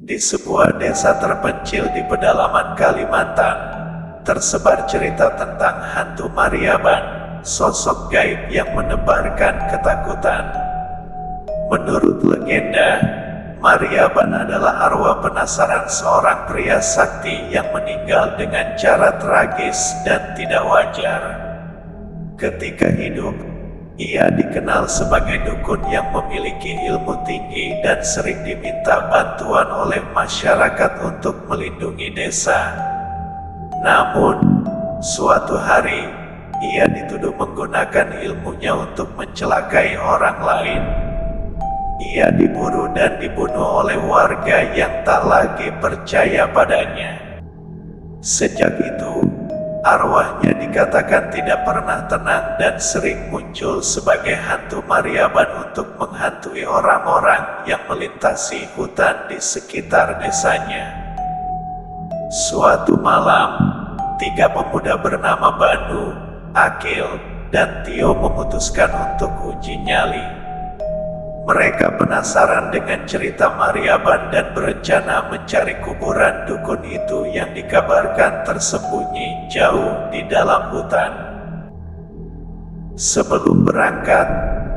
Di sebuah desa terpencil di pedalaman Kalimantan, tersebar cerita tentang hantu Maryaban, sosok gaib yang menebarkan ketakutan. Menurut legenda, Maryaban adalah arwah penasaran seorang pria sakti yang meninggal dengan cara tragis dan tidak wajar. Ketika hidup, ia dikenal sebagai dukun yang memiliki ilmu tinggi dan sering diminta bantuan oleh masyarakat untuk melindungi desa. Namun, suatu hari, ia dituduh menggunakan ilmunya untuk mencelakai orang lain. Ia diburu dan dibunuh oleh warga yang tak lagi percaya padanya. Sejak itu, arwahnya dikatakan tidak pernah tenang dan sering muncul sebagai hantu Maryaban untuk menghantui orang-orang yang melintasi hutan di sekitar desanya. Suatu malam, 3 pemuda bernama Banu, Akil, dan Tio memutuskan untuk uji nyali. Mereka penasaran dengan cerita Maryaban dan berencana mencari kuburan dukun itu yang dikabarkan tersembunyi jauh di dalam hutan. Sebelum berangkat,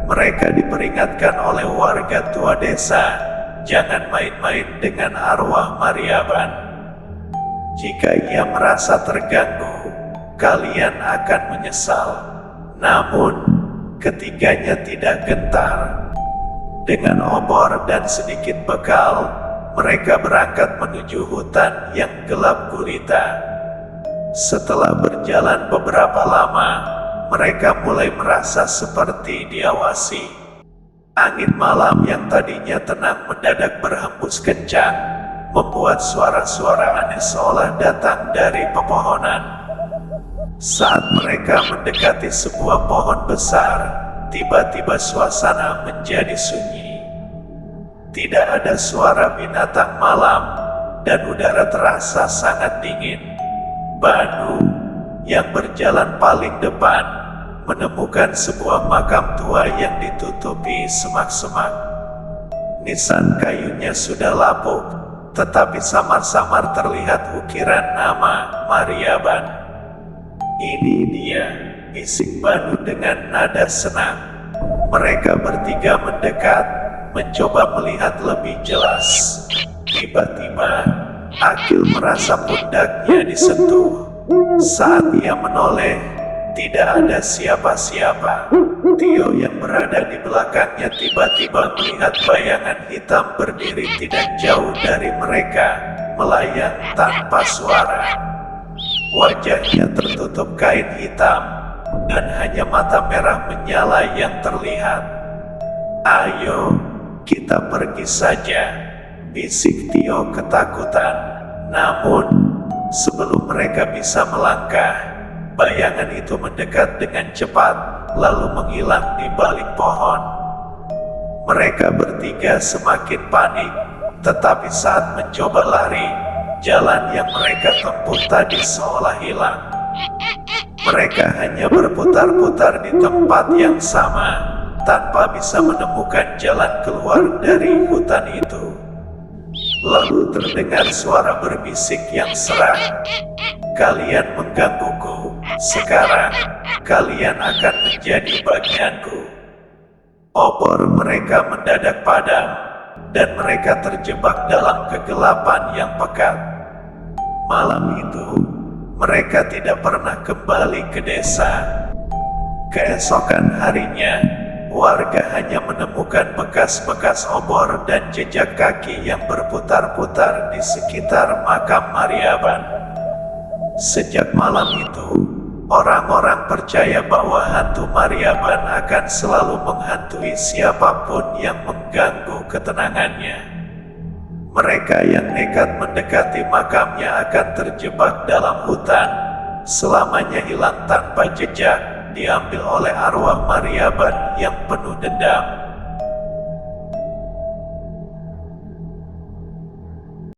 mereka diperingatkan oleh warga tua desa, jangan main-main dengan arwah Maryaban. Jika ia merasa terganggu, kalian akan menyesal. Namun, ketiganya tidak gentar. Dengan obor dan sedikit bekal, mereka berangkat menuju hutan yang gelap gulita. Setelah berjalan beberapa lama, mereka mulai merasa seperti diawasi. Angin malam yang tadinya tenang mendadak berhembus kencang, membuat suara-suara aneh seolah datang dari pepohonan. Saat mereka mendekati sebuah pohon besar, tiba-tiba suasana menjadi sunyi. Tidak ada suara binatang malam, dan udara terasa sangat dingin. Banu, yang berjalan paling depan, menemukan sebuah makam tua yang ditutupi semak-semak. Nisan kayunya sudah lapuk, tetapi samar-samar terlihat ukiran nama Maryaban. "Ini dia," bisik Banu dengan nada senang. Mereka bertiga mendekat, mencoba melihat lebih jelas. Tiba-tiba, Akil merasa pundaknya disentuh. Saat ia menoleh, tidak ada siapa-siapa. Tio yang berada di belakangnya tiba-tiba melihat bayangan hitam berdiri tidak jauh dari mereka, melayang tanpa suara. Wajahnya tertutup kain hitam, dan hanya mata merah menyala yang terlihat. "Ayo, kita pergi saja," bisik Tio ketakutan. Namun, sebelum mereka bisa melangkah, bayangan itu mendekat dengan cepat, lalu menghilang di balik pohon. Mereka bertiga semakin panik, tetapi saat mencoba lari, jalan yang mereka tempuh tadi seolah hilang. Mereka hanya berputar-putar di tempat yang sama, tanpa bisa menemukan jalan keluar dari hutan itu. Lalu terdengar suara berbisik yang serak. "Kalian menggangguku. Sekarang, kalian akan menjadi bagianku." Obor mereka mendadak padam, dan mereka terjebak dalam kegelapan yang pekat. Malam itu, mereka tidak pernah kembali ke desa. Keesokan harinya, warga hanya menemukan bekas-bekas obor dan jejak kaki yang berputar-putar di sekitar makam Maryaban. Sejak malam itu, orang-orang percaya bahwa hantu Maryaban akan selalu menghantui siapapun yang mengganggu ketenangannya. Mereka yang nekat mendekati makamnya akan terjebak dalam hutan, selamanya hilang tanpa jejak, diambil oleh arwah Maryaban yang penuh dendam.